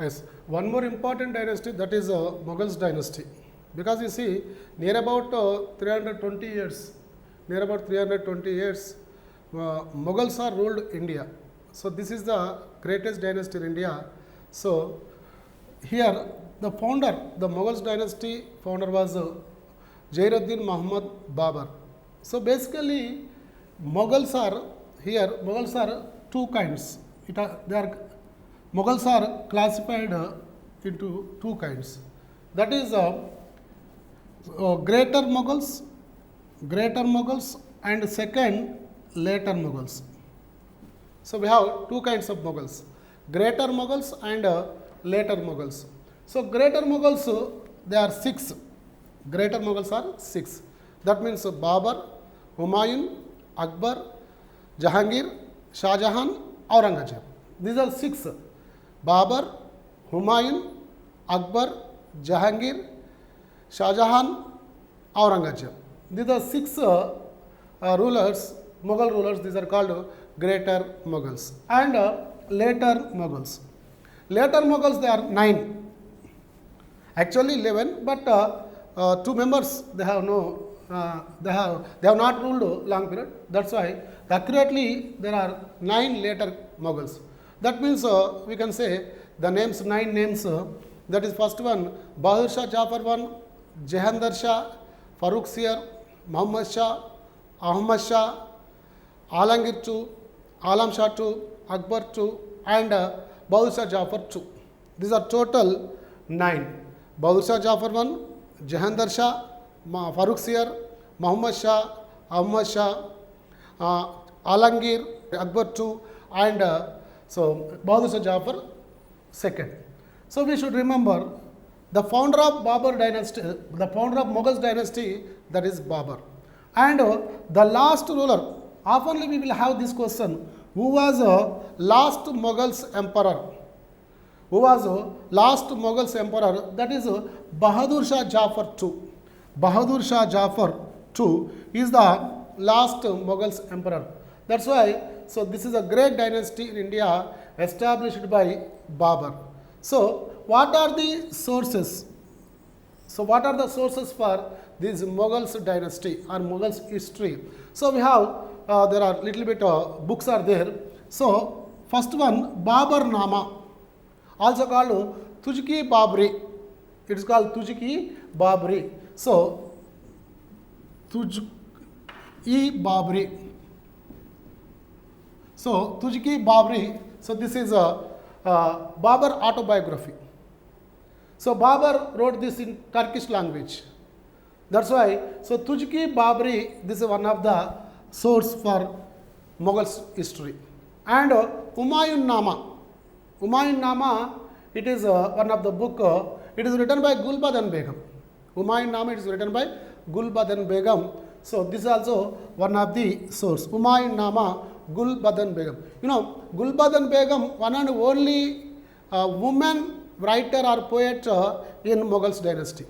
Yes, one more important dynasty, that is Mughals dynasty, because you see near about 320 years, Mughals are ruled India. So this is the greatest dynasty in India. So here the founder, the Mughals dynasty founder was Jainuddin Muhammad Babur. So basically Mughals are two kinds. Mughals are classified into two kinds. That is Greater Mughals and second Later Mughals. So we have two kinds of Mughals, Greater Mughals and Later Mughals. So Greater Mughals, they are six. Greater Mughals are six. That means Babur, Humayun, Akbar, Jahangir, Shah Jahan, Aurangzeb. These are six. Babur, Humayun, Akbar, Jahangir, Shah Jahan, Aurangzeb. These are six rulers, Mughal rulers. These are called Greater Mughals and Later Mughals. Later Mughals, they are 9. Actually 11, but two members they have not ruled long period. That's why accurately there are 9 later Mughals. That means we can say the names, 9 names. That is first one Bahadur Shah Jafar I, Jahandar Shah, Farooq Sir, Muhammad Shah, Ahmad Shah, Alangir II, Alam Shah II, Akbar II, and Bahadur Shah Jafar II. These are total 9. Bahadur Shah Jafar I, Jahandar Shah, Farooq Sir, Muhammad Shah, Ahmad Shah, Alangir, Akbar II, and so Bahadur Shah Jafar II. So we should remember the founder of Babur dynasty, the founder of Mughals dynasty, that is Babur. And the last ruler, oftenly we will have this question, who was last Mughals emperor? Who was last Mughals emperor? That is Bahadur Shah Jafar II. Bahadur Shah Jafar II is the last Mughals emperor. That's why, so this is a great dynasty in India established by Babur. So what are the sources? So what are the sources for this Mughals dynasty or Mughals history? So we have, there are little bit books are there. So first one, Babur Nama, also called 𝗧𝗦𝗔𝗧 𝗵𝗃. It is called 𝗧𝗦𝗔𝗃 𝗵𝗃. So 𝗧𝗦𝗔𝗃 𝗵𝗃. So 𝗧𝗦𝗃 𝗵𝗃. So this is a Babur autobiography. So Babur wrote this in Turkish language. That's why, so 𝗧𝗦𝗃 𝗵𝗃, this is one of the source for Mughals history. And Humayun Nama. Humayun Nama, it is one of the book, it is written by 𝗂𝗽𝗱 Begum. Humayun Nama, it is written by 𝗂𝗽𝗱 Begum. So this is also one of the source. Humayun Nama, 𝗂𝗽𝗱 Begum. You know, 𝗂𝗽𝗱 Begum, one and only woman writer or poet in Mughals dynasty.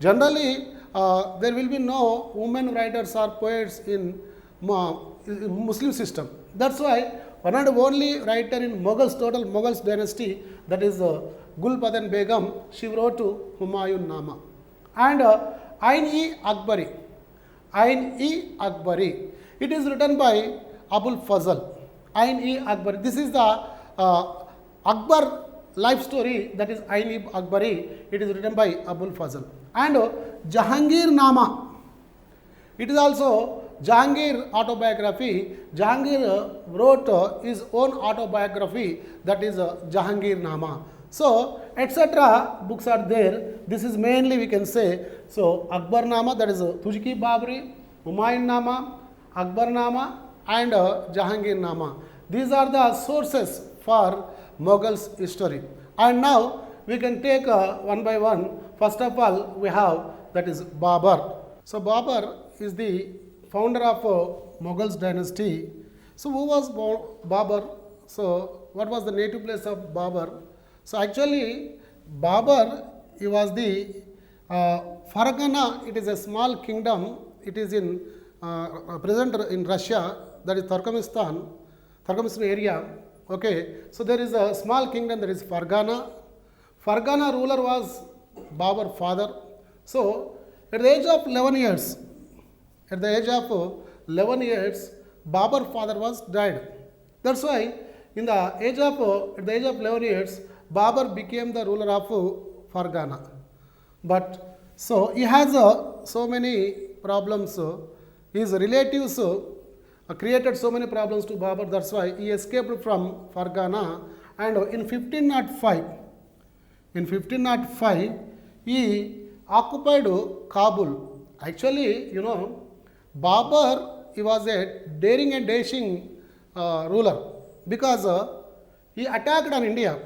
Generally, there will be no women writers or poets in Muslim system. That's why one and only writer in Mughals, total Mughals dynasty, that is 𝗂𝗽𝗱 Begum, she wrote Humayun Nama. And 𝗳𝗍𝗍 Akbari. 𝗳𝗍𝗍 Akbari. It is written by 𝗹𝗶𝗁. 𝗳𝗍𝗍 Akbari. This is the Akbar life story, that is 𝗳𝗍𝗍 Akbari. It is written by 𝗹𝗶𝗁. And Jahangir Nama. It is also Jahangir autobiography. Jahangir wrote his own autobiography, that is Jahangir Nama. So etc. books are there. This is mainly we can say, so Akbar Nama, that is 𝗧𝗦𝗃 𝗵𝗃, Humayun Nama, Akbar Nama, and Jahangir Nama. These are the sources for Mughals history. And now we can take one by one. First of all, we have, that is Babur. So Babur is the founder of Mughals dynasty. So who was Babur? So what was the native place of Babur? So actually Babur, he was the Fargana. It is a small kingdom. It is in present in Russia, that is Turkmenistan area. Okay, so there is a small kingdom, that is Fargana. Fargana ruler was Babur father. So at the age of 11 years, Babur father was died. That's why in the age of 11 years, Babur became the ruler of Fargana. But so he has so many problems. His relatives created so many problems to Babur. That's why he escaped from Fargana. And in 1505, he occupied Kabul. Actually, Babur, he was a daring and dashing ruler because he attacked on India.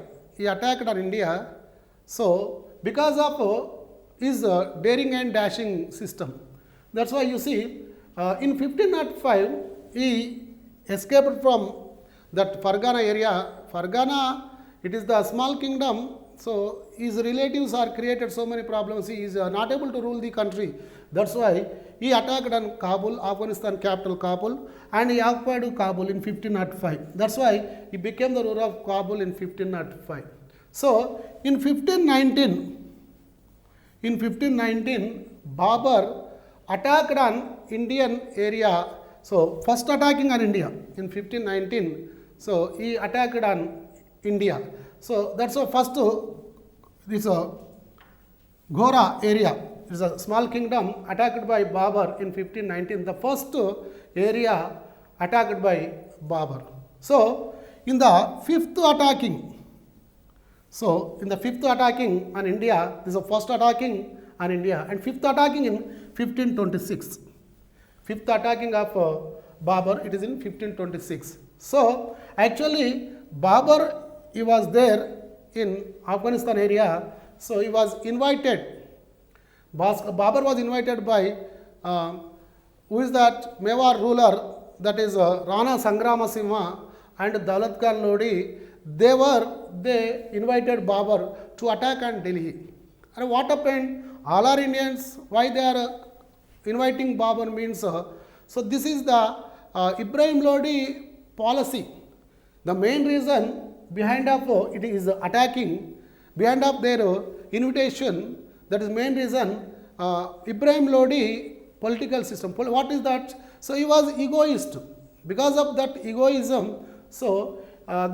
So because of his daring and dashing system. That's why you see in 1505 he escaped from that Fargana area. Fargana, it is the small kingdom. So his relatives are created so many problems. He is not able to rule the country. That's why he attacked on Kabul, Afghanistan capital Kabul, and he occupied Kabul in 1505. That's why he became the ruler of Kabul in 1505. So in 1519, Babur attacked on Indian area. So first attacking on India in 1519. So he attacked on India. So that's the first, this Gora area. It is a small kingdom attacked by Babur in 1519. The first area attacked by Babur. So in the fifth attacking on India, this is the first attacking on India, and fifth attacking in 1526. Fifth attacking of Babur, it is in 1526. So actually Babur, he was there in Afghanistan area. So he was invited. Babur was invited by who is that Mewar ruler, that is Rana Sangramasingha and Daulat Khan Lodi. They invited Babur to attack on Delhi. And what happened? All are Indians. Why they are inviting Babur means, so this is the Ibrahim Lodi policy. The main reason behind of it is attacking, behind of their invitation, that is main reason, Ibrahim Lodi political system. What is that? So he was egoist. Because of that egoism, so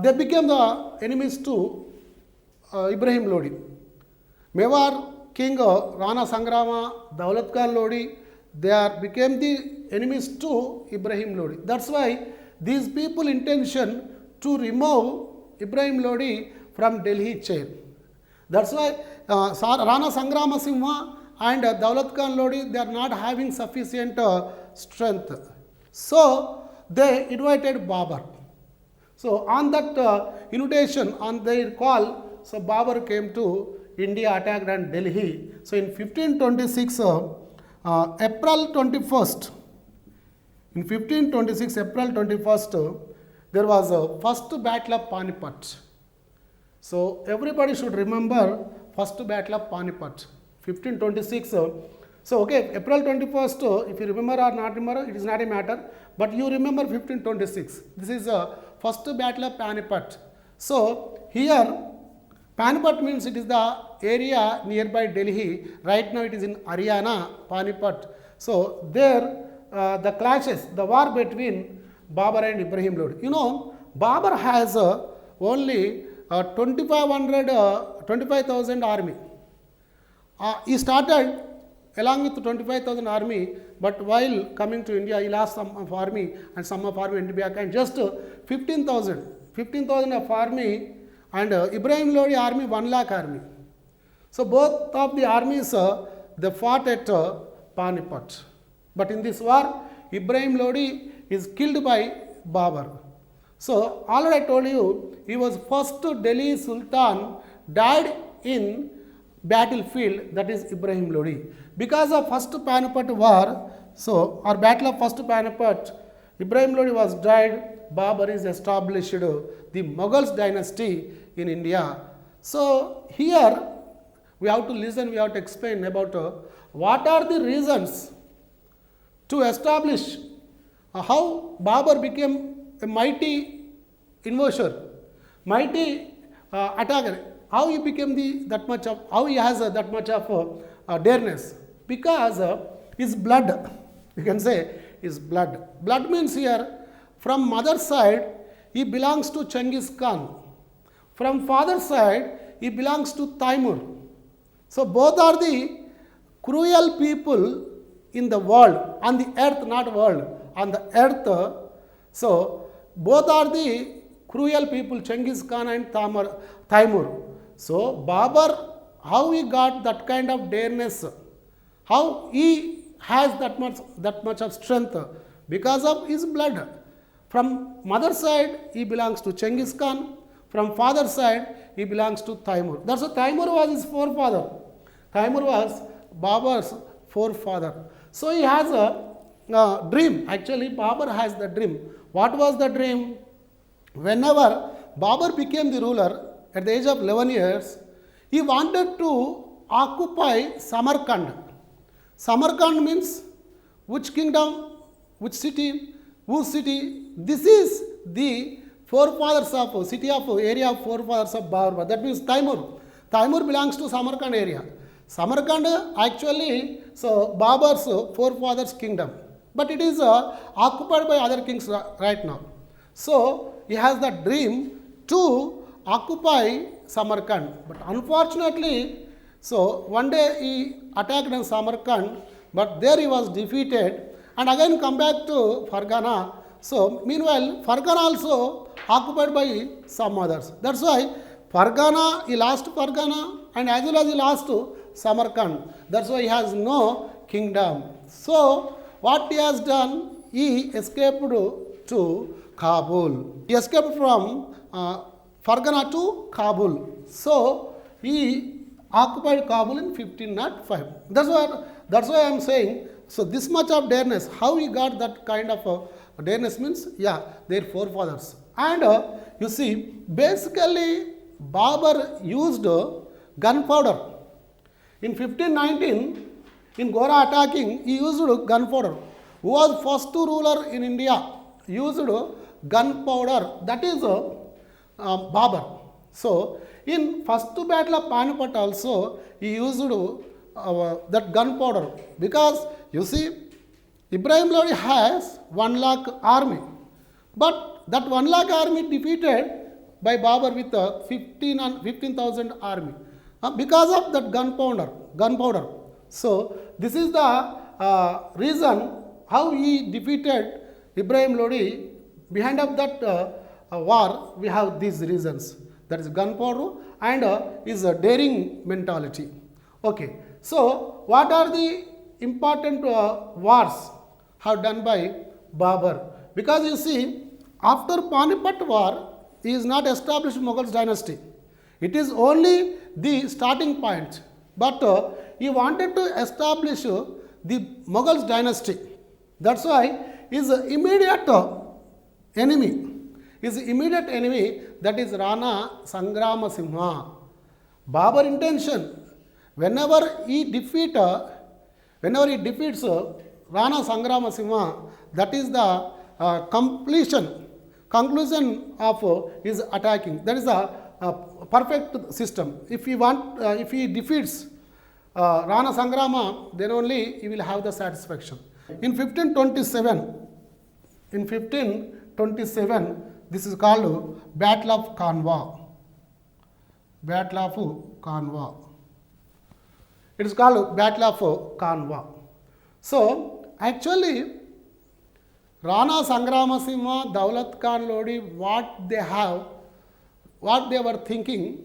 they became the enemies to Ibrahim Lodi. Mewar king Rana Sangrama, Daulat Khan Lodi, they became the enemies to Ibrahim Lodi. That's why these people intention to remove Ibrahim Lodi from Delhi chair. That's why Rana Sangramasingha and Daulat Khan Lodi, they are not having sufficient strength. So they invited Babur. So on that invitation, on their call, so Babur came to India, attacked on Delhi. So in 1526, April 21st, there was a first battle of Panipat. So everybody should remember first battle of Panipat, 1526. So okay, April 21st, if you remember or not remember, it is not a matter. But you remember 1526. This is first battle of Panipat. So here, Panipat means it is the area nearby Delhi. Right now it is in Haryana, Panipat. So there the clashes, the war between Babur and Ibrahim Lodi. Babur has only 25,000 army. He started along with 25,000 army, but while coming to India, he lost some of army and some of army went back, and just 15,000 of army, and Ibrahim Lodi army 1 lakh army. So both of the armies they fought at Panipat. But in this war, Ibrahim Lodi is killed by Babur. So already I told you, he was first Delhi Sultan, died in battlefield, that is Ibrahim Lodi. Because of first Panipat war, so or battle of first Panipat, Ibrahim Lodi was died. Babur is established the Mughals dynasty in India. So here we have to listen, we have to explain about what are the reasons to establish how Babur became a mighty invader, mighty attacker. how he became that much of, how he has that much of dareness? Because his blood, you can say his blood. Blood means here, from mother's side, he belongs to Genghis Khan. From father's side, he belongs to Timur. So both are the cruel people in the world, on the earth, not world, on the earth. So both are the cruel people, Genghis Khan and Timur. So Babur, how he got that kind of dareness, how he has that much of strength? Because of his blood. From mother's side, he belongs to Genghis Khan. From father's side, he belongs to Timur. That's why Timur was his forefather. Timur was Babur's forefather. So he has a dream. Actually, Babur has the dream. What was the dream? Whenever Babur became the ruler at the age of 11 years, he wanted to occupy Samarkand. Samarkand means which kingdom, which city, whose city? This is the forefathers of city of area of forefathers of Babur. That means Timur. Timur belongs to Samarkand area. Samarkand actually, so Babur's forefathers kingdom. But it is occupied by other kings right now. So he has the dream to occupy Samarkand. But unfortunately, so one day he attacked on Samarkand, but there he was defeated and again come back to Fargana. So meanwhile, Fargana also occupied by some others. That's why Fargana, he lost Fargana and as well as he lost Samarkand. That's why he has no kingdom. So what he has done, he escaped to Kabul. He escaped from Fargana to Kabul. So he occupied Kabul in 1505. That's why I am saying, so this much of dareness, how he got that kind of dareness means, yeah, their forefathers. And you see, basically Babur used gunpowder. In 1519, in Gora attacking, he used gunpowder. Who was first ruler in India? Used gunpowder. That is Babur. So in first battle of Panipat also, he used that gunpowder. Because you see, Ibrahim Lodi has 1 lakh army. But that 1 lakh army defeated by Babur with 15,000 army. Because of that gunpowder. So this is the reason how he defeated Ibrahim Lodi. Behind of that war, we have these reasons. That is gunpowder and his daring mentality. Okay. So what are the important wars have done by Babur? Because you see, after Panipat war, he is not established Mughals dynasty. It is only the starting point. But he wanted to establish the Mughals dynasty. That's why his immediate enemy, that is Rana 𝗓𝗏𝗔𝗃. Babur intention, whenever he defeats Rana 𝗓𝗏𝗔𝗃, that is the conclusion of his attacking. That is a perfect system. If he defeats Rana 𝗓𝗏𝗃, then only he will have the satisfaction. In 1527, this is called Battle of Kanwa. Battle of Kanwa. It is called Battle of Kanwa. So actually, Rana 𝗓𝗏𝗔𝗃, Daulat Khan Lodi, what they were thinking,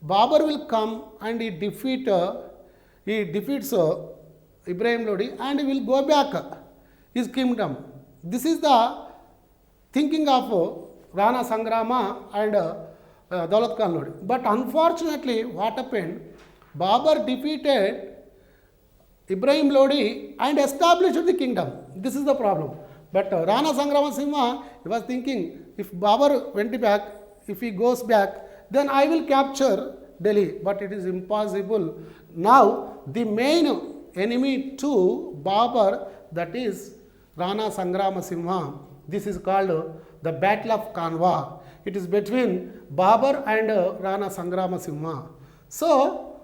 Babur will come and he defeats Ibrahim Lodi and he will go back his kingdom. This is the thinking of Rana 𝗓𝗏𝗃 and Daulat Khan Lodi. But unfortunately, what happened? Babur defeated Ibrahim Lodi and established the kingdom. This is the problem. But Rana 𝗓𝗏𝗃, he was thinking, if Babur went back, if he goes back, then I will capture Delhi. But it is impossible. Now, the main enemy to Babur, that is Rana 𝗓𝗏𝗃. This is called the Battle of Kanwa. it is between Babur and Rana Sangrama Simha. So,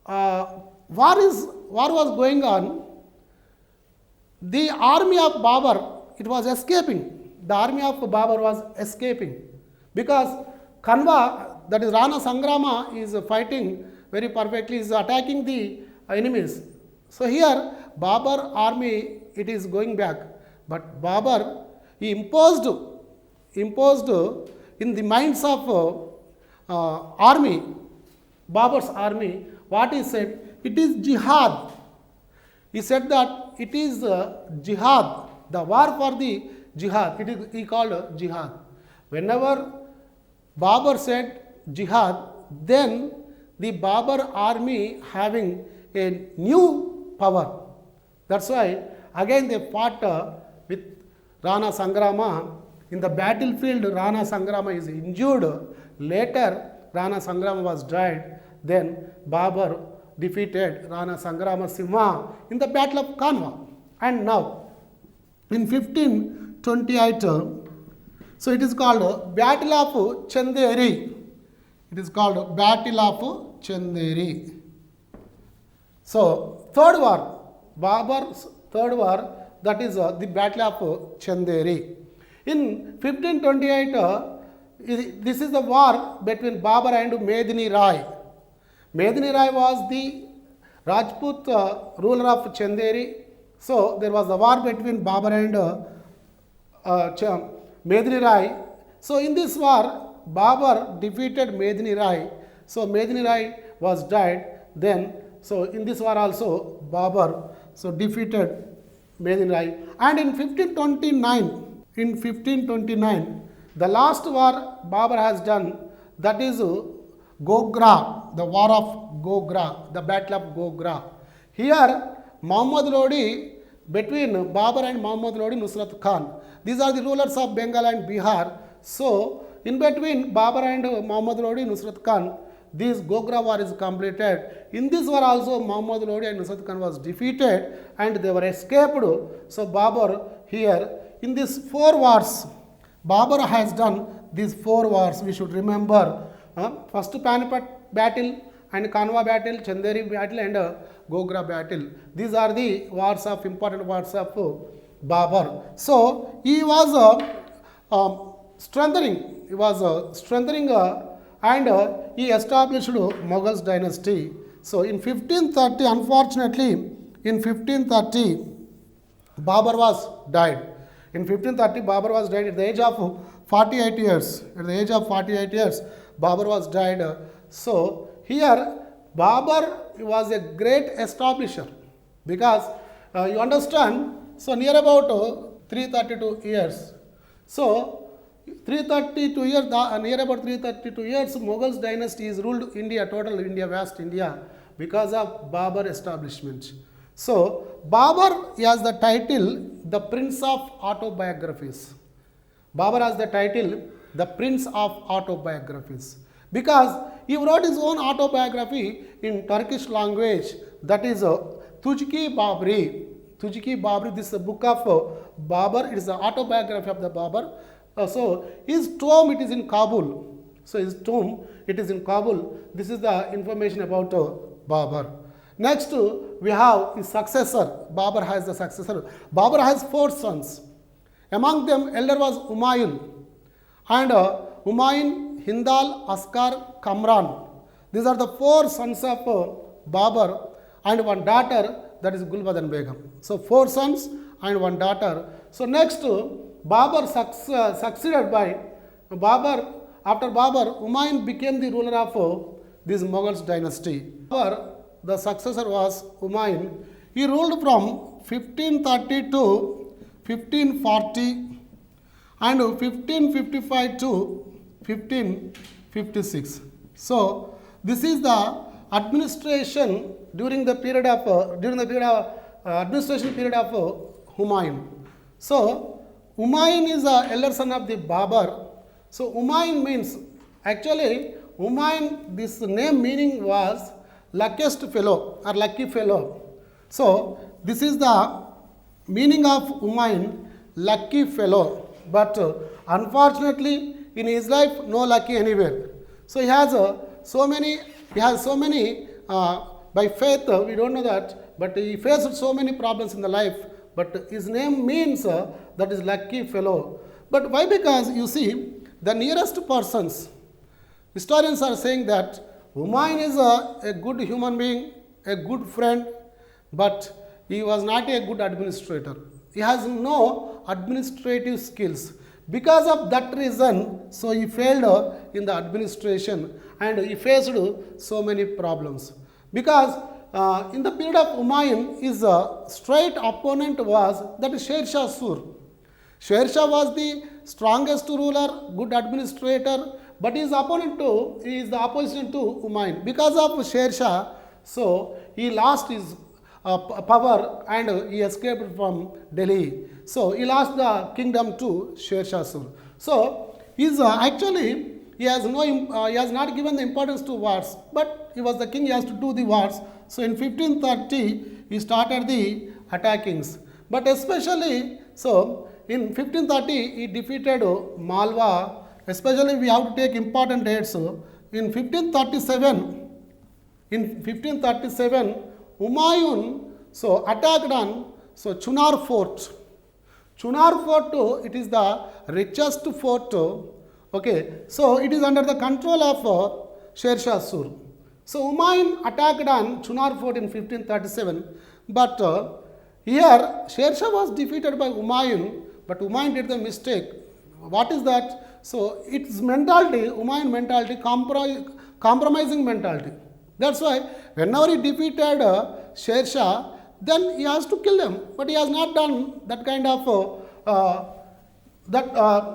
war was going on. The army of Babur, it was escaping. The army of Babur was escaping because Kanwa, that is Rana Sangrama, is fighting very perfectly, is attacking the enemies. So here Babur army, it is going back, but Babur, he imposed in the minds of army, Babur's army, what he said, it is jihad. He said that it is jihad, the war for the jihad, he called jihad. Whenever Babur said jihad, then the Babur army having a new power. That's why again they fought with Rana Sangrama. In the battlefield, Rana Sangrama is injured. Later, Rana Sangrama was died. Then Babur defeated Rana Sangrama Simha in the battle of Kanwa. And now, in 1528, so it is called Battle of Chanderi. It is called Battle of Chanderi. So, third war, Babur's third war, that is the Battle of Chanderi. In 1528, this is the war between Babur and Medini Rai. Medini Rai was the Rajput ruler of Chanderi. So, there was a war between Babur and Medini Rai. So, in this war, Babur defeated Medini Rai. So, Medini Rai was died. Then, so in this war also, Babur defeated Medini Rai. And in 1529, the last war Babur has done, that is Gogra, the war of Gogra, the battle of Gogra. Here, Muhammad Lodi, between Babur and Muhammad Lodi Nusrat Khan, these are the rulers of Bengal and Bihar. So, in between Babur and Muhammad Lodi Nusrat Khan, this Gogra war is completed. In this war also, Muhammad Lodi and Nusrat Khan was defeated and they were escaped. So, Babur here, in these 4 wars, Babur has done these 4 wars. We should remember first Panipat battle and Kanwa battle, Chanderi battle and Gogra battle. These are the wars of important wars of Babur. So, he was strengthening. And he established Mughals dynasty. So, in 1530, unfortunately, in 1530, Babur was died. In 1530, Babur was died at the age of 48 years. At the age of 48 years, Babur was died. So, here Babur was a great establisher because you understand, so near about 332 years. So, 332 years, near about 332 years, Mughals dynasty is ruled India, total India, vast India, because of Babur establishment. So, Babur has the title, the Prince of Autobiographies. Babur has the title, the Prince of Autobiographies, because he wrote his own autobiography in Turkish language, that is 𝗧𝗪𝗏 𝗧𝗪𝗏. 𝗧𝗪𝗏 𝗧𝗪𝗏, this is a book of Babur, it is the autobiography of the Babur. So, his tomb, it is in Kabul. So, his tomb, it is in Kabul. This is the information about Babur. Next, we have his successor. Babur has the successor. Babur has 4 sons. Among them, elder was Humayun. And Humayun, Hindal, Askar, Kamran. These are the 4 sons of Babur and 1 daughter, that is Gulbadan Begum. So, 4 sons and 1 daughter. So, next, Babur succeeded by Babur. After Babur, Humayun became the ruler of this Mughals dynasty. Babur, the successor was Humayun. He ruled from 1530 to 1540 and 1555 to 1556. So, this is the administration during the period of administration period of Humayun. So, Humayun is the elder son of the Babur. So, Humayun means, actually Humayun, this name meaning was luckiest fellow or lucky fellow. So, this is the meaning of Humayun, lucky fellow. But unfortunately, in his life, no lucky anywhere. So he has so many, by faith, we don't know that, but he faced so many problems in the life, but his name means that is lucky fellow. But why? Because you see, the nearest persons, historians are saying that Humayun is a good human being, a good friend, but he was not a good administrator. He has no administrative skills. Because of that reason, so he failed in the administration and he faced so many problems. Because in the period of Humayun, his straight opponent was that 𝗧𝗪 𝗪𝗃. 𝗧𝗪 was the strongest ruler, good administrator, but his opponent too is the opposition to Humayun. Because of 𝗧𝗪, so he lost his power and he escaped from Delhi. So he lost the kingdom to 𝗧𝗪 𝗪𝗃. So he is actually he has not given the importance to wars, but he was the king. He has to do the wars. So in 1530 he started the attackings, but especially so in 1530 he defeated Malwa. Especially we have to take important dates. In 1537, Humayun so attacked on Chunar Fort. Chunar Fort, it is the richest fort. Okay, so it is under the control of 𝗧𝗪 𝗪𝗃. So Humayun attacked on Chunar Fort in 1537, but here 𝗧𝗪 was defeated by Humayun, but Humayun did the mistake. What is that? So its mentality, Humayun mentality, compromising mentality. That's why whenever he defeated 𝗧𝗪, then he has to kill them. But he has not done that kind of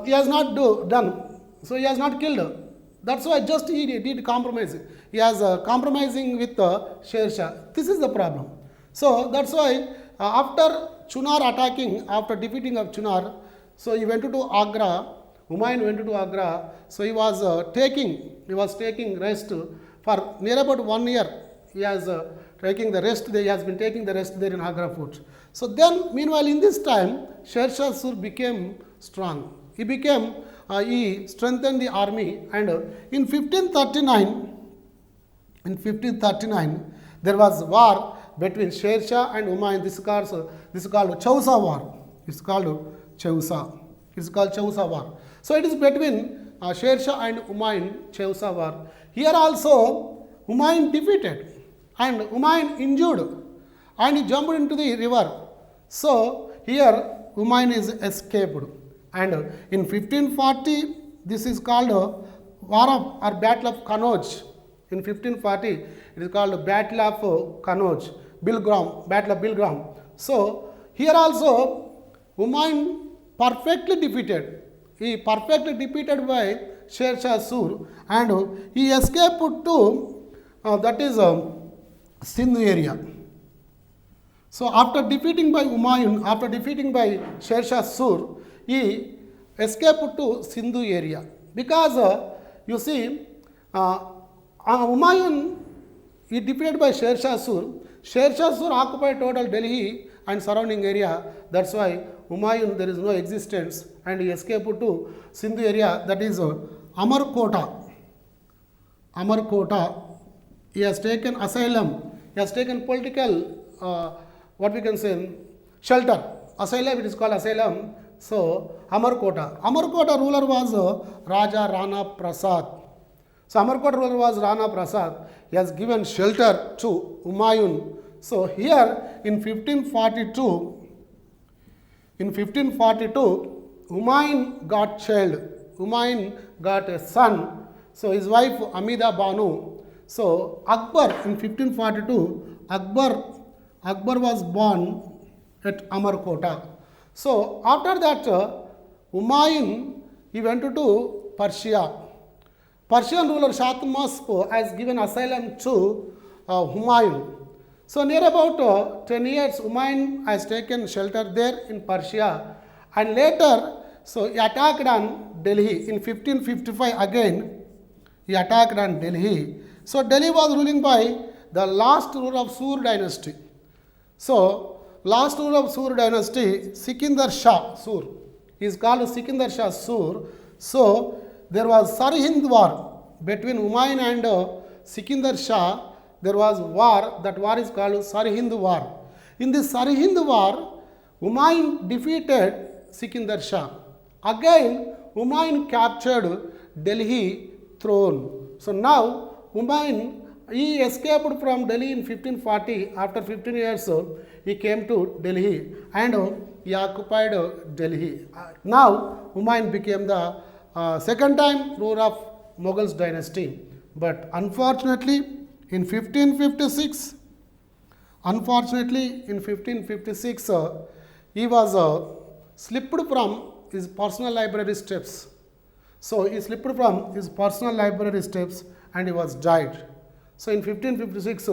he has not done. So he has not killed. That's why just he did compromise. He has compromising with 𝗧𝗪. This is the problem. So that's why after Chunar attacking, after defeating of Chunar, so he went to Agra. Humayun went to Agra. So he was taking rest for near about 1 year. He has taking the rest there. He has been taking the rest there in Agra fort. So then, meanwhile, in this time, 𝗧𝗪 𝗪𝗃 became strong. He strengthened the army, and in 1539, there was war between 𝗧𝗪 and Humayun. This is called 𝗬𝗪 war. It's called 𝗬𝗪 war. So it is between 𝗧𝗪 and Humayun, 𝗬𝗪 war. Here also Humayun defeated and Humayun injured and he jumped into the river. So here Humayun is escaped. And in 1540, this is called War of or Battle of Kannauj. In 1540, it is called Battle of Kannauj, Battle of Bilgram. So here also Humayun perfectly defeated. He perfectly defeated by 𝗧𝗪 𝗪𝗃, and he escaped to that is Sindh area. So after defeating by Humayun, after defeating by 𝗧𝗪 𝗪𝗃, he escaped to Sindh area. Because you see, Humayun, he defeated by 𝗧𝗪 𝗪𝗃. 𝗧𝗪 𝗪𝗃 occupied total Delhi and surrounding area. That's why Humayun, there is no existence, and he escaped to Sindh area, that is Amarkota. He has taken asylum. He has taken political, what we can say, shelter. Asylum, it is called asylum. So Amarkota ruler was Raja Rana Prasad. So Amarkota ruler was Rana Prasad. He has given shelter to Humayun. So here in 1542, Humayun got child. Humayun got a son. So his wife Amida Banu. So Akbar in 1542, Akbar was born at Amarkota. So after that, Humayun, he went to Persia. Persian ruler Shahtmos has given asylum to Humayun. So near about 10 years, Humayun has taken shelter there in Persia, and later, so he attacked on Delhi in 1555 again. He attacked on Delhi. So Delhi was ruling by the last ruler of 𝗧𝗪 dynasty. So last ruler of 𝗧𝗪 dynasty, Sikandar Shah 𝗧𝗪. He is called Sikandar Shah 𝗧𝗪. So there was Sarhind war between Humayun and Sikandar Shah. There was war, that war is called Sarhind war. In this Sarhind war, Humayun defeated Sikandar Shah. Again, Humayun captured Delhi throne. So now Humayun, he escaped from Delhi in 1540. After 15 years, he came to Delhi and he occupied Delhi. Now Humayun became the second time ruler of Mughals dynasty. But unfortunately, in 1556, he was slipped from his personal library steps. So he slipped from his personal library steps and he was died. So in 1556,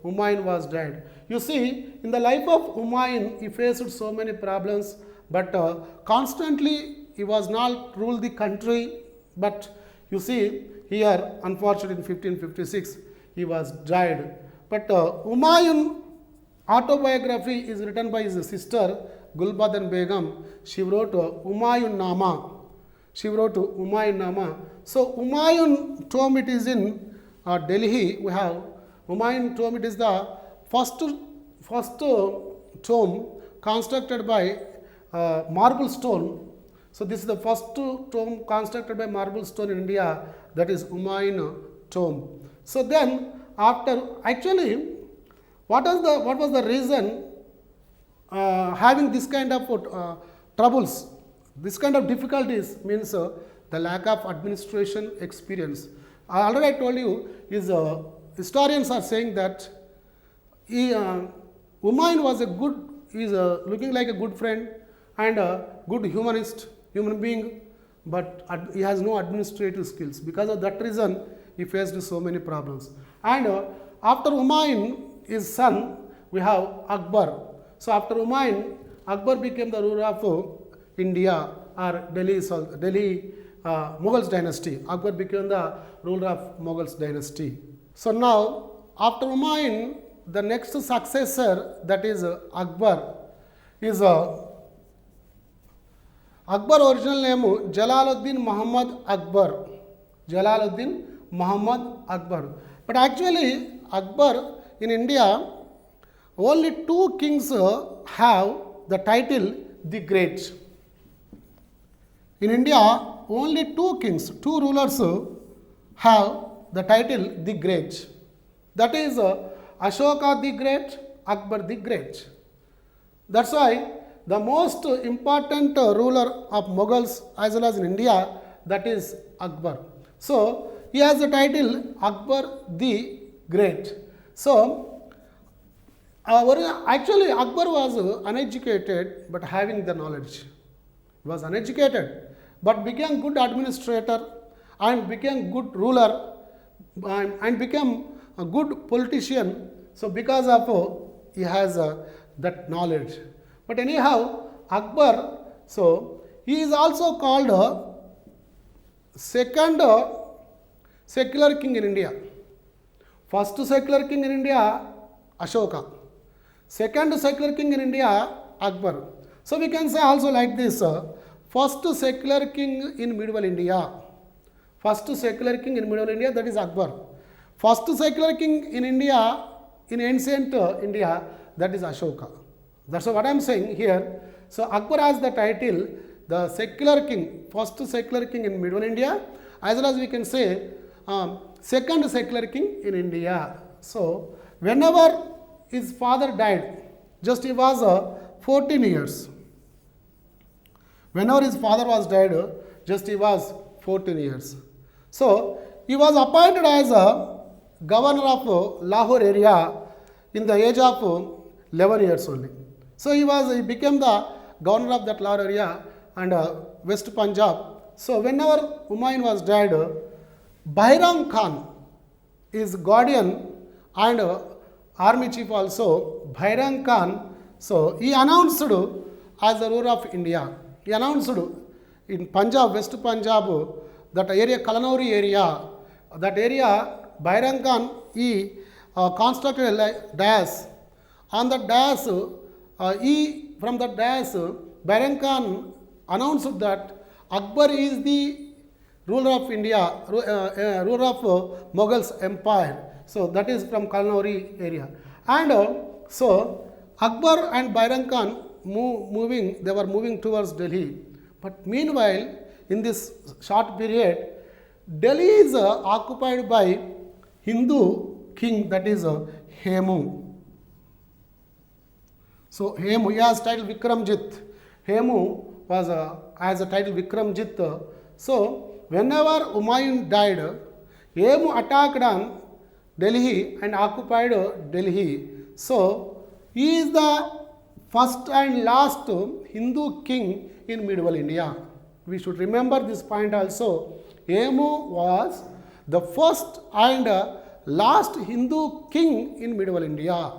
Humayun was died. You see, in the life of Humayun, he faced so many problems, but constantly he was not ruled the country. But you see, here, unfortunately, in 1556, he was died. But Humayun autobiography is written by his sister Gulbadan Begum. She wrote Humayun Nama. So Humayun tomb, it is in Delhi. We have Humayun tomb. It is the first tomb constructed by marble stone. So this is the first tomb constructed by marble stone in India. That is Humayun tomb. So then after, actually, what was the reason having this kind of troubles, this kind of difficulties? Means the lack of administration experience. Already I told you, historians are saying that Humayun was looking like a good friend and a good human being, but he has no administrative skills. Because of that reason, he faced so many problems. And after Humayun, his son, we have Akbar. So after Humayun, Akbar became the ruler of India or Delhi Mughals dynasty. Akbar became the ruler of Mughals dynasty. So now, after Humayun, the next successor, that is Akbar, is Akbar original name Jalaluddin Muhammad Akbar. Jalaluddin Muhammad Akbar. But actually, Akbar in India, only two kings have the title the Great. In India, only two kings, two rulers have the title the Great. That is Ashoka the Great, Akbar the Great. That's why the most important ruler of Mughals as well as in India, that is Akbar. So he has the title Akbar the Great. So actually Akbar was uneducated but having the knowledge. He was uneducated but became good administrator and became good ruler and became a good politician. So because of he has that knowledge. But anyhow, Akbar, so he is also called second secular king in India. First secular king in India, Ashoka. Second secular king in India, Akbar. So we can say also like this, first secular king in medieval India. First secular king in medieval India, that is Akbar. First secular king in India, in ancient India, that is Ashoka. That's what I am saying here. So Akbar has the title, the secular king, first secular king in medieval India, as well as we can say second secular king in India. So whenever his father died, just he was 14 years. Whenever his father was died, just he was 14 years. So he was appointed as a governor of Lahore area in the age of 11 years only. So he became the governor of that Lahore area and West Punjab. So whenever Humayun was died, Bairam Khan, his guardian and army chief also, Bairam Khan, so he announced as the ruler of India. He announced in Punjab, West Punjab, that area, Kalanauri area, that area, Bairam Khan, he constructed a dais. On the dais, from the dais, Bairam Khan announced that Akbar is the ruler of India, ruler of Mughals empire. So that is from Kalnauri area. And so Akbar and Bairam Khan they were moving towards Delhi. But meanwhile, in this short period, Delhi is occupied by Hindu king, that is 𝗓𝗻𝗄. So 𝗓𝗻𝗄, he has title 𝗵𝗏𝗔𝗃. 𝗓𝗻𝗄 was as a title 𝗵𝗏𝗔𝗃. So whenever Humayun died, 𝗓𝗻𝗄 attacked on Delhi and occupied Delhi. So he is the first and last Hindu king in medieval India. We should remember this point also. 𝗓𝗻𝗄 was the first and last Hindu king in medieval India.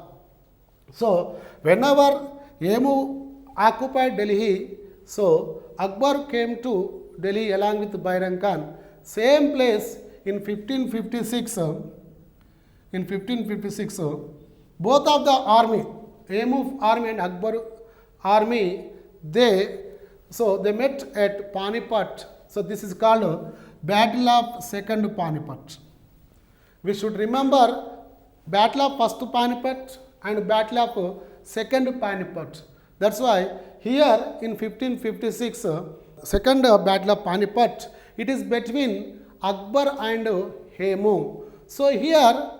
So whenever 𝗓𝗻𝗄 occupied Delhi, so Akbar came to Delhi along with Bairam Khan. Same place in 1556. In 1556, both of the army, 𝗓𝗻𝗄 army and Akbar army, they met at Panipat. So this is called Battle of Second Panipat. We should remember Battle of First Panipat and Battle of Second Panipat. That's why here in 1556, Second Battle of Panipat, it is between Akbar and 𝗓𝗻𝗄. So here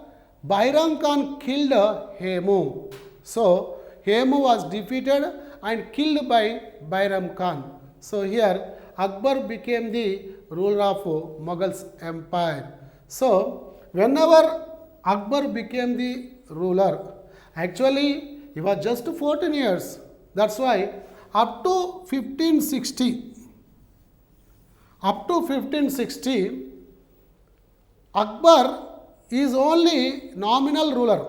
Bairam Khan killed 𝗓𝗻𝗄. So 𝗓𝗻𝗄 was defeated and killed by Bairam Khan. So here Akbar became the ruler of Mughals empire. So whenever Akbar became the ruler, actually he was just 14 years. That's why up to 1560, Akbar is only nominal ruler,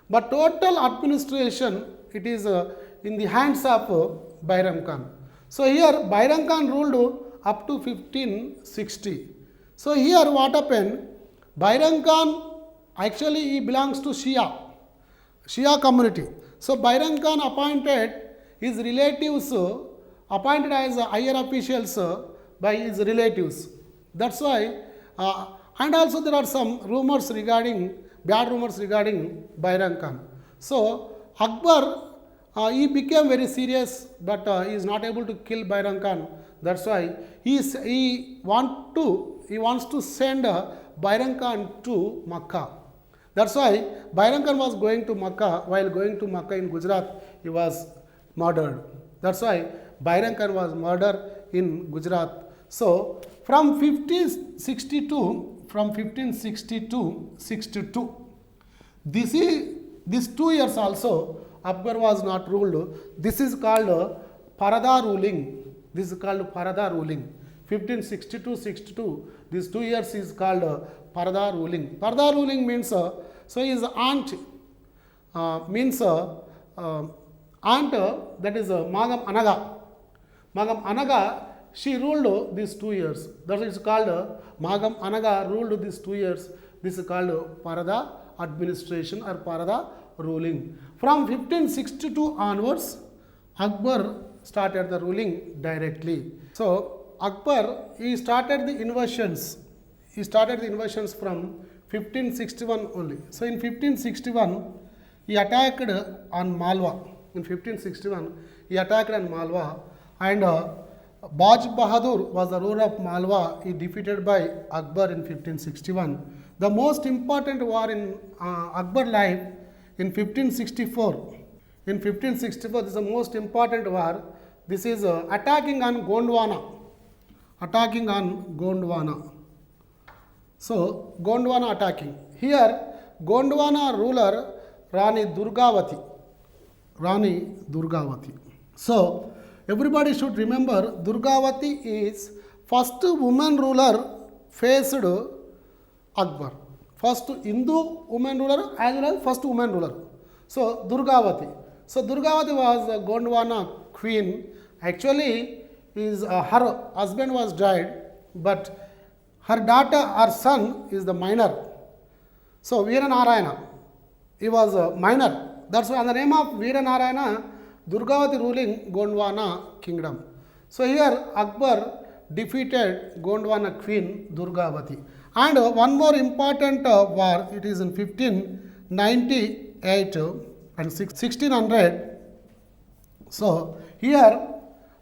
but total administration it is in the hands of Bairam Khan. So here Bairam Khan ruled up to 1560. So here what happened? Bairam Khan actually he belongs to Shia community. So Bairam Khan appointed his relatives, appointed as higher officials by his relatives. That's why, and also there are some rumors regarding, bad rumors regarding Bairam Khan. So Akbar, he became very serious, but he is not able to kill Bairam Khan. That's why he wants to send Bairam Khan to Makkah. That's why Bairam Khan was going to Makkah. While going to Makkah in Gujarat, he was murdered. That's why Bairam Khan was murdered in Gujarat. So from 1562, these 2 years also Akbar was not ruled. This is called Parada ruling. This is called Parada ruling. 1562-62. These 2 years is called Parada ruling. Parada ruling means so his aunt means aunt, that is Magam Anaga. Magam Anaga, she ruled these 2 years. That is called Magam Anaga ruled these 2 years. This is called Parada administration or Parada ruling. From 1562 onwards, Akbar started the ruling directly. So Akbar, he started the invasions. He started the invasions from 1561 only. So in 1561, he attacked on Malwa. In 1561, he attacked on Malwa, and 𝗵𝗵𝗔𝗃 was the ruler of Malwa. He defeated by Akbar in 1561. The most important war in Akbar life in 1564. In 1564, this is the most important war. This is attacking on Gondwana. Attacking on Gondwana. So Gondwana attacking. Here Gondwana ruler Rani Durgavati. So everybody should remember Durgavati is first woman ruler faced Akbar. First Hindu woman ruler as well as first woman ruler. So Durgavati. So Durgavati was the Gondwana queen. Actually, her husband was died, but her daughter, her son is the minor. So Veeranarayana, he was a minor. That's why on the name of Veeranarayana, Durgavati ruling Gondwana kingdom. So here Akbar defeated Gondwana queen Durgavati. And one more important war, it is in 1598 and 1600. So here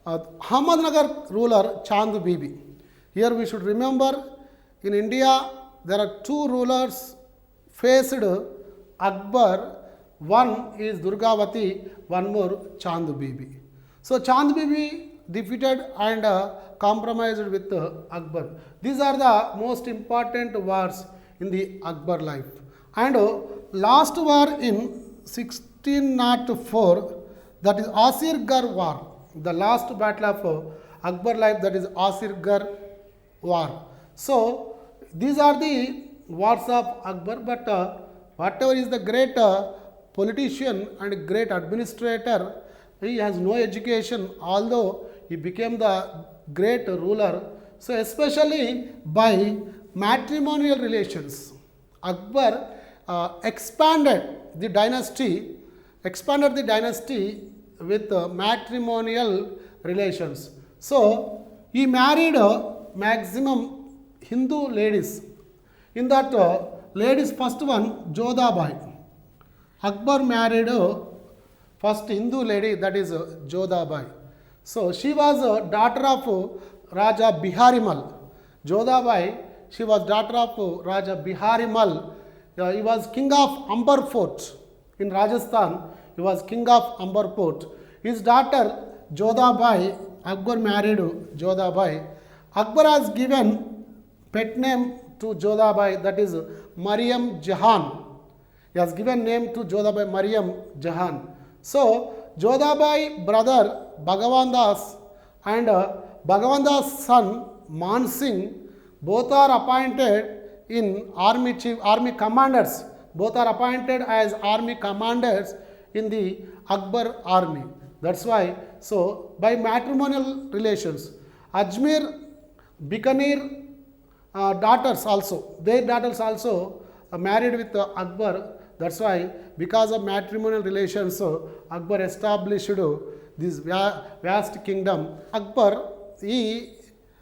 Ahmednagar ruler Chand Bibi. Here we should remember, in India there are two rulers faced Akbar. One is Durgavati, one more Chand Bibi. So Chand Bibi defeated and compromised with Akbar. These are the most important wars in the Akbar life. And last war in 1604, that is Asirgarh war. The last battle of Akbar life, that is Asirgarh war. So these are the wars of Akbar, but whatever is the great politician and great administrator, he has no education, although he became the great ruler. So especially by matrimonial relations, Akbar expanded the dynasty with matrimonial relations. So he married maximum Hindu ladies. In that ladies, first one Jodhabai. Akbar married first Hindu lady, that is Jodhabai. So she was a daughter of Raja Biharimal. Jodhabai, she was daughter of Raja Biharimal. He was king of Amber Fort in Rajasthan. He was king of Amber Fort. His daughter Jodhabai, Akbar married Jodhabai. Akbar has given pet name to Jodhabai, that is Mariam Jahan. He has given name to Jodhabai Mariam Jahan. So Jodhabai brother Bhagavan Das and Bhagavan Das son Man Singh, both are appointed in army commanders. Both are appointed as army commanders in the Akbar army. That's why, so by matrimonial relations, Ajmer, Bikaner daughters also, their daughters also married with Akbar. That's why, because of matrimonial relations, Akbar established this vast kingdom. Akbar, he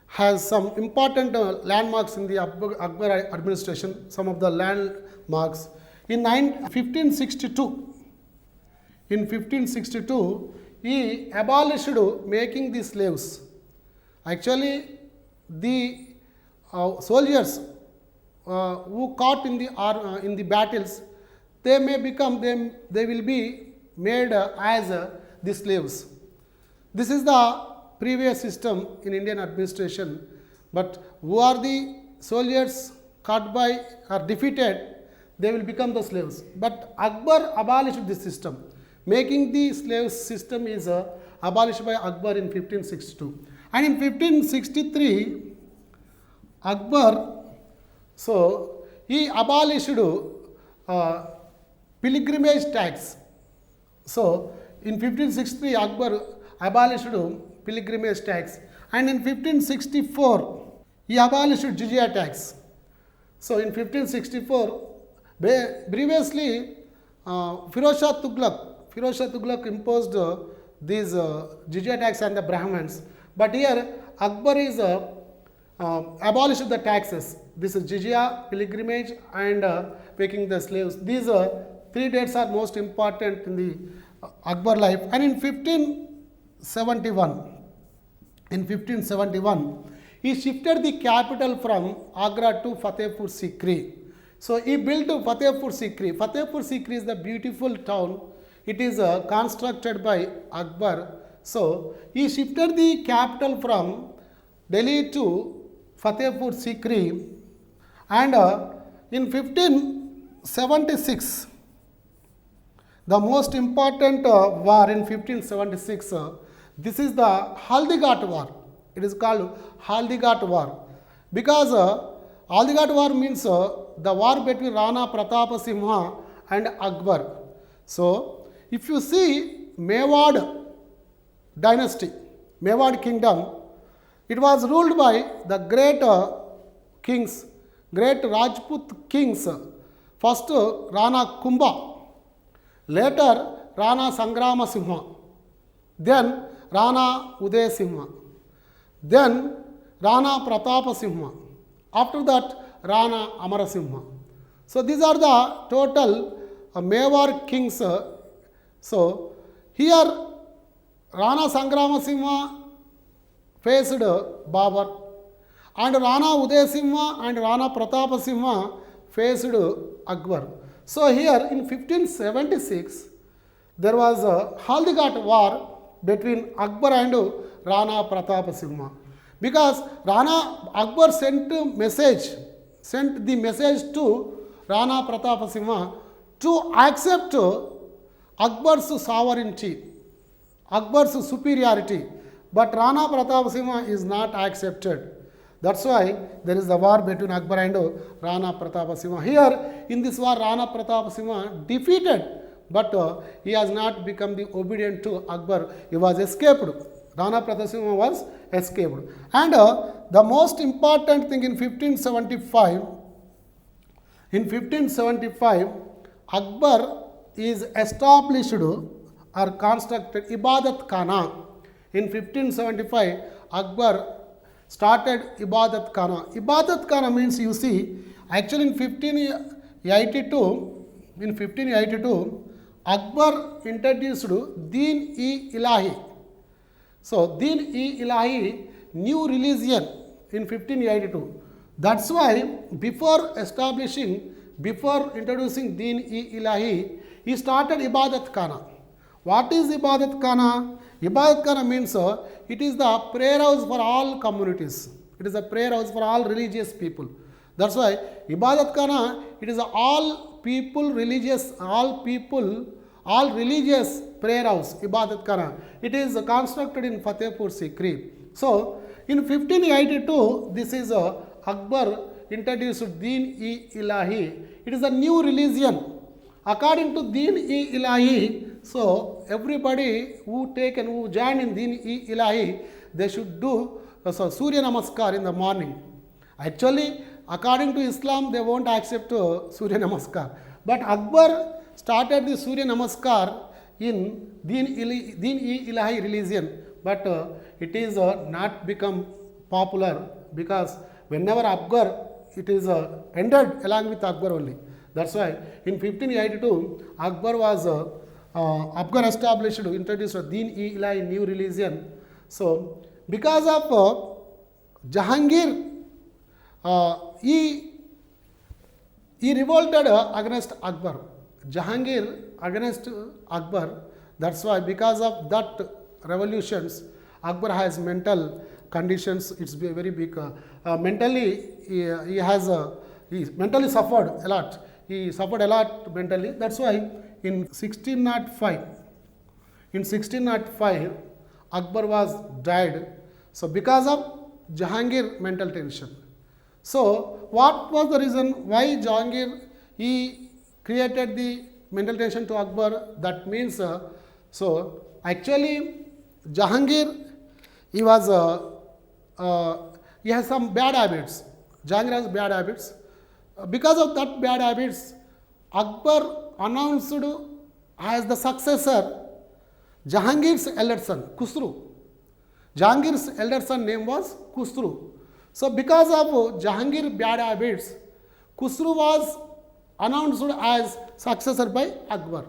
has some important landmarks in the Akbar administration, some of the landmarks. In 1562, he abolished making the slaves. Actually, the soldiers who caught in the battles, they will be made as the slaves. This is the previous system in Indian administration. But who are the soldiers caught by or defeated, they will become the slaves. But Akbar abolished this system. Making the slave system is abolished by Akbar in 1562. And in 1563, Akbar, so he abolished pilgrimage tax. So in 1563, Akbar abolished pilgrimage tax. And in 1564, he abolished jizya tax. So in 1564, previously Firozshah Tughlaq imposed these jizya tax on the Brahmins. But here Akbar is abolished the taxes. This is jizya, pilgrimage, and making the slaves. These three dates are most important in the Akbar life. And in 1571, he shifted the capital from Agra to Fatehpur Sikri. So he built Fatehpur Sikri. Fatehpur Sikri is the beautiful town. It is constructed by Akbar. So he shifted the capital from Delhi to Fatehpur Sikri. And in 1576, the most important war in 1576, this is the Haldighat war. It is called Haldighat war. Because Haldighat war means the war between Rana Pratapa Simha and Akbar. So if you see Mewad dynasty, Mewad kingdom, it was ruled by the great kings, great Rajput kings. First Rana Kumbha, later Rana Sangrama Simha, then Rana Uday Simha, then Rana Pratapa-Simha. After that, Rana Amara-Simha. So these are the total Mewar kings. So here Rana Sangrama-Simha faced Babur, and Rana Udaya-Simha and Rana Pratapa-Simha faced Akbar. So here in 1576 there was a Haldighat war between Akbar and Rana Pratapa-Simha, because Akbar sent the message to Rana Pratapa-Simha to accept Akbar's sovereignty, Akbar's superiority, but Rana Pratapa-Simha is not accepted. That's why there is a war between Akbar and Rana Pratapa-Simha. Here in this war, Rana Pratapa-Simha defeated, but he has not become the obedient to Akbar. He was escaped. Rana Pratapa-Simha was escaped. And the most important thing in 1575, Akbar is established or constructed Ibadat Khana. In 1575, Akbar started Ibadat Khana. Ibadat Khana means, you see, actually in 1582, Akbar introduced Deen-e-Ilahi. So Deen-e-Ilahi, new religion in 1582. That's why before introducing Deen-e-Ilahi, he started Ibadat Khana. What is Ibadat Khana? Ibadat Khana means it is the prayer house for all communities. It is a prayer house for all religious people. That's why Ibadat Khana, it is all religious prayer house, Ibadat Khana. It is constructed in 𝗵𝗵𝗺. So in 1582, this is Akbar introduced Deen-e-Ilahi. It is a new religion. According to Deen-e-Ilahi, so everybody who join in Deen-e-Ilahi, they should do Surya Namaskar in the morning. Actually, according to Islam, they won't accept Surya Namaskar. But Akbar started the Surya Namaskar in Deen-e-Ilahi religion, but it is not become popular, because whenever Akbar, it is ended along with Akbar only. That's why in 1582, Akbar introduced a Deen-e-Ilahi new religion. So because of Jahangir, he revolted against Akbar. Jahangir against Akbar. That's why because of that revolutions, Akbar has mental conditions. It's a very big. Mentally, he mentally suffered a lot. He suffered a lot mentally. That's why in 1605, Akbar was died. So because of Jahangir mental tension. So what was the reason why Jahangir he created the mental tension to Akbar? That means so actually Jahangir, he was he has some bad habits. Jahangir has bad habits. Because of that bad habits, Akbar announced as the successor Jahangir's elder son, Khusru. Jahangir's elder son name was Khusru. So because of Jahangir's bad habits, Khusru was announced as successor by Akbar.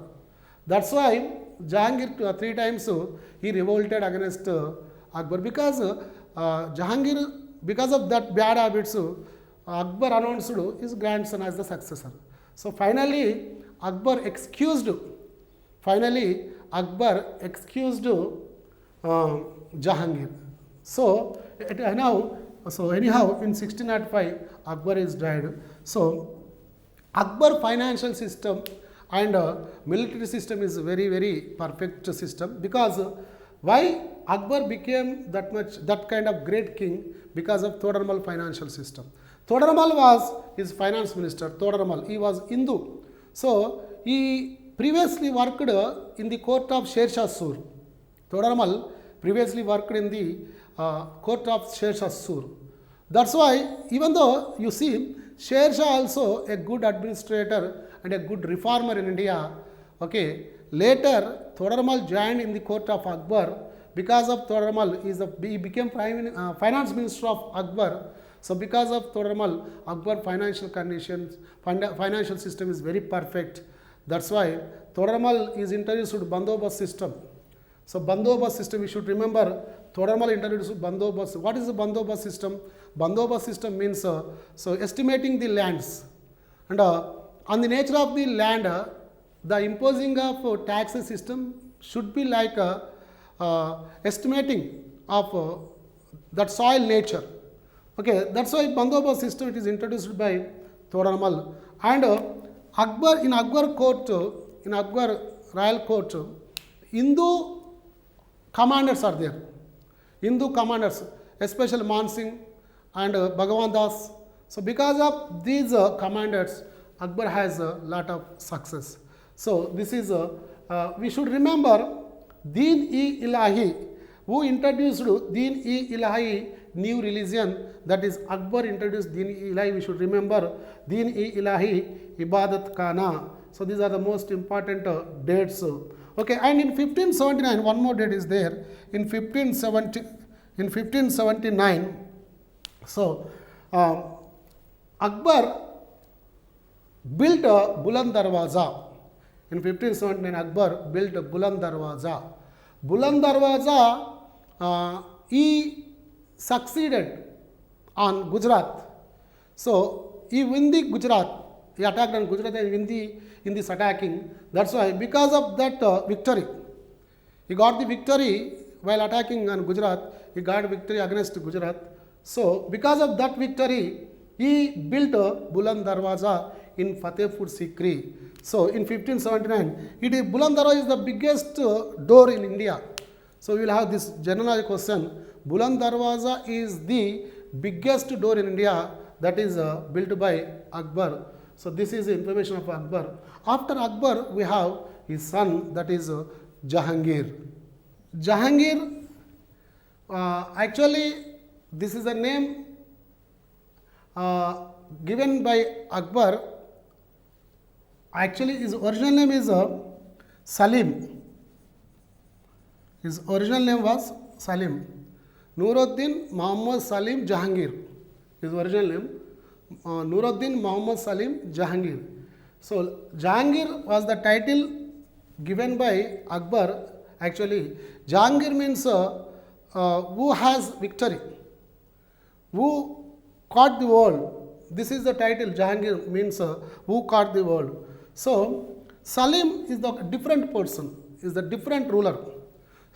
That's why Jahangir 3 times he revolted against Akbar, because Jahangir, because of that bad habits, Akbar announced his grandson as the successor. So finally Akbar excused Jahangir. So anyhow in 1605 Akbar is died. So Akbar financial system and military system is very, very perfect system, because why Akbar became that kind of great king? Because of Todarmal financial system. Todarmal was his finance minister. Todarmal, he was Hindu. So he previously worked in the court of 𝗧𝗪 𝗚𝗏. Todarmal previously worked in the court of 𝗧𝗪 𝗚𝗏. That's why, even though you see 𝗧𝗪 also a good administrator and a good reformer in India, okay, later Todarmal joined in the court of Akbar, because of Toramal, he became finance minister of Akbar. So because of Toramal, Akbar financial conditions, financial system is very perfect. That's why Toramal is introduced to Bandobast system. So Bandobast system, we should remember, Toramal introduced Bandobast. What is the Bandobast system? Bandobast system means so estimating the lands, and on the nature of the land, the imposing of taxes system should be like estimating of that soil nature. Okay, that's why Bandobast system it is introduced by Toramal. And Akbar, in Akbar court, in Akbar royal court, Hindu commanders are there. Hindu commanders, especially Man Singh and Bhagwan Das. So because of these commanders, Akbar has a lot of success. So this is we should remember Deen-e-Ilahi, who introduced Deen-e-Ilahi new religion, that is Akbar introduced Deen-e-Ilahi. We should remember Deen-e-Ilahi Ibadat Kana. So these are the most important dates. Okay, and in 1579, one more date is there. In 1579, so Akbar built a Buland Darwaza. In 1579, Akbar built a Buland Darwaza. Buland Darwaza, he succeeded on Gujarat. So he won the Gujarat. He attacked on Gujarat and in this attacking. That's why, because of that victory, he got the victory while attacking on Gujarat. He got victory against Gujarat. So because of that victory, he built a Buland Darwaza in Fatehpur Sikri. So in 1579, Buland Darwaza is the biggest door in India. So we will have this general question. Buland Darwaza is the biggest door in India, that is built by Akbar. So this is the information of Akbar. After Akbar, we have his son, that is Jahangir. Jahangir, actually this is a name given by Akbar. Actually his original name is Salim. His original name was Salim. Nuruddin Muhammad Salim Jahangir. His original name, Nuruddin Muhammad Salim Jahangir. So Jahangir was the title given by Akbar. Actually, Jahangir means who has victory, who caught the world. This is the title. Jahangir means who caught the world. So Salim is the different person, is the different ruler.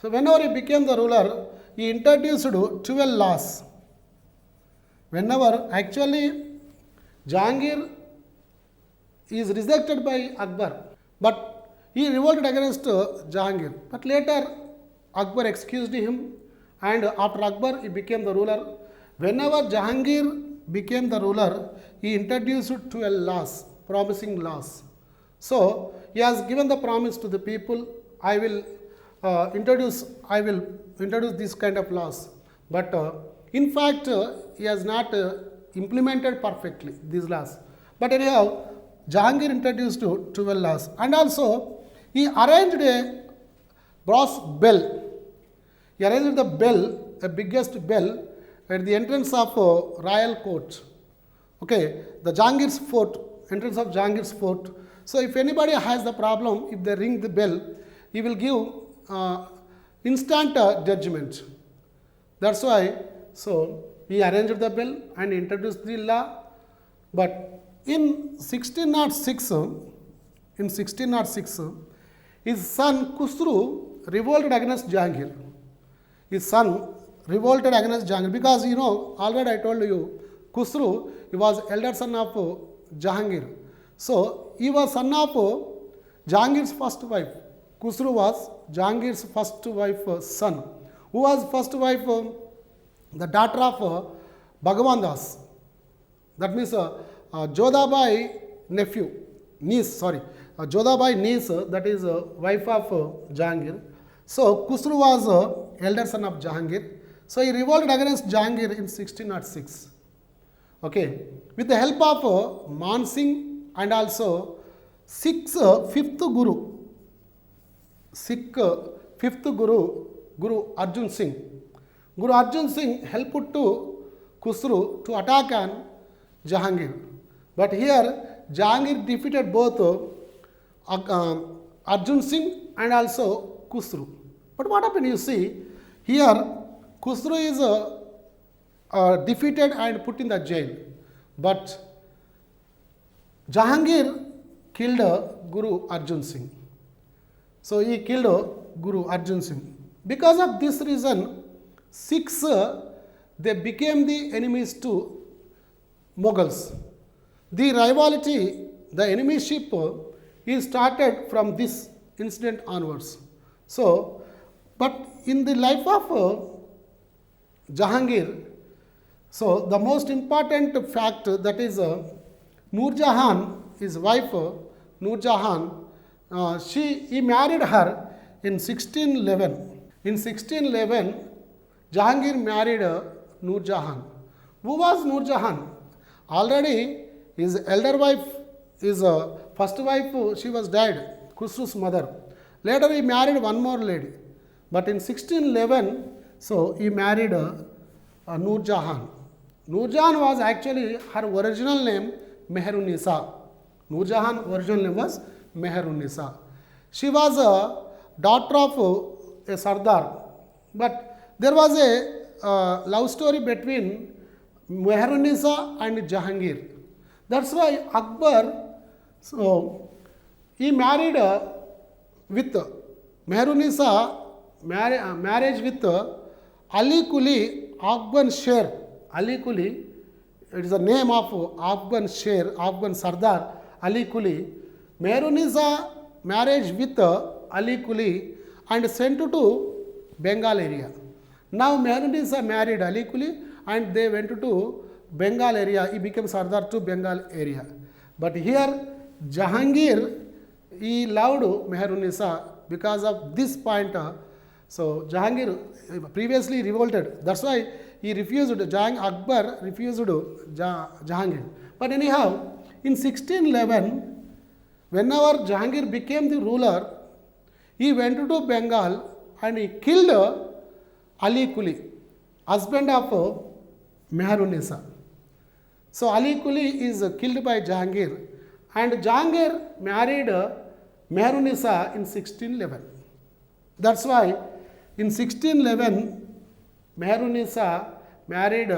So whenever he became the ruler, he introduced 12 laws. Whenever actually Jahangir is rejected by Akbar, but he revolted against Jahangir. But later Akbar excused him, and after Akbar he became the ruler. Whenever Jahangir became the ruler, he introduced 12 laws, promising laws. So he has given the promise to the people, I will introduce this kind of laws. But in fact, he has not implemented perfectly these laws. But anyhow, Jahangir introduced 12 laws, and also he arranged a brass bell. He arranged the bell, a biggest bell, at the entrance of royal court. Okay, the Jahangir's fort, entrance of Jahangir's fort. So if anybody has the problem, if they ring the bell, he will give instant judgment. That's why, so he arranged the bell and introduced the law. But in 1606, his son Khusru revolted against Jahangir. His son revolted against Jahangir because, already I told you, Khusru, he was elder son of Jahangir. So he was son of Jahangir's first wife. Khusru was Jahangir's first wife son. Who was first wife? The daughter of Bhagwan Das. That means Jodhabai niece, that is wife of Jahangir. So Khusru was elder son of Jahangir. So he revolted against Jahangir in 1606. Okay, with the help of Man Singh and also fifth Guru Guru Arjan Singh. Guru Arjan Singh helped to Khusro to attack on Jahangir. But here Jahangir defeated both Arjan Singh and also Khusro. But what happened, you see, here Khusro is defeated and put in the jail. But Jahangir killed Guru Arjan Singh. So he killed Guru Arjan Singh. Because of this reason, Sikhs, they became the enemies to Mughals. The rivalry, the enemyship is started from this incident onwards. So, but in the life of Jahangir, so the most important fact, that is Nur Jahan, his wife Nur Jahan, he married her in 1611. In 1611, Jahangir married Nur Jahan. Who was Nur Jahan? Already his elder wife, his first wife, she was died, Khusro's mother. Later he married one more lady. But in 1611, so he married Nur Jahan. Nur Jahan was actually her original name Meher-un-Nisa. Nur Jahan original name was Meher-un-Nisa. She was a daughter of a Sardar. But there was a love story between Meher-un-Nisa and Jahangir. That's why Akbar, so he married with Meher-un-Nisa, marriage with 𝗪𝗪𝗪 𝗪𝗪𝗪. 𝗪𝗪𝗪, it is the name of 𝗪𝗪𝗪, Afghan Sardar 𝗪𝗪𝗪. Meher-un-Nisa marriage with 𝗪𝗪𝗪 and sent to Bengal area. Now Meher-un-Nisa married 𝗪𝗪𝗪 and they went to Bengal area. He became Sardar to Bengal area. But here Jahangir, he loved Meher-un-Nisa because of this point. So Jahangir previously revolted. That's why he refused, Akbar refused Jahangir. But anyhow, in 1611, whenever Jahangir became the ruler, he went to Bengal and he killed 𝗪𝗪𝗪, husband of Meher-un-Nisa. So 𝗪𝗪𝗪 is killed by Jahangir, and Jahangir married Meher-un-Nisa in 1611. That's why in 1611, Meher-un-Nisa married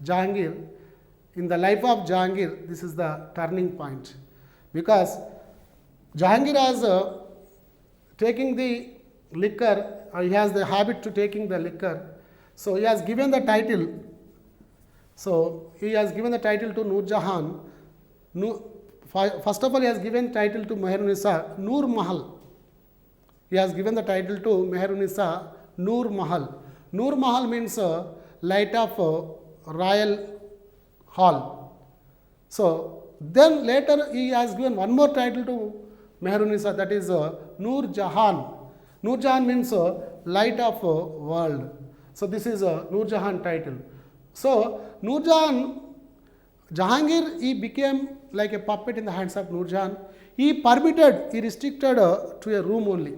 Jahangir. In the life of Jahangir, this is the turning point. Because Jahangir has taking the liquor, he has the habit to taking the liquor. So he has given the title. So he has given the title to Nur Jahan. First of all, he has given title to Meher-un-Nisa, Nur Mahal. He has given the title to Meher-un-Nisa, Nur Mahal. Nur Mahal means light of royal hall. So then later he has given one more title to Meher-un-Nisa, that is Nur Jahan. Nur Jahan means light of world. So this is a Nur Jahan title. So Nur Jahan, Jahangir, he became like a puppet in the hands of Nur Jahan. He restricted to a room only.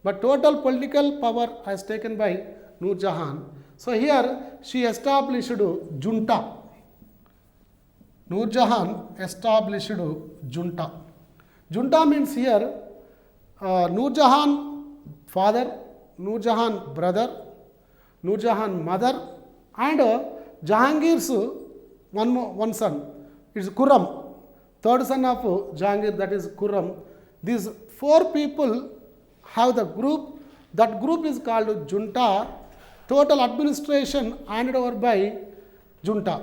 But total political power has taken by Nur Jahan. So here she established junta. Nur Jahan established junta. Junta means here Nur Jahan father, Nur Jahan brother, Nur Jahan mother, and Jahangir's one son. It's Khurram, third son of Jahangir, that is Khurram. These four people have the group. That group is called junta. Total administration handed over by junta.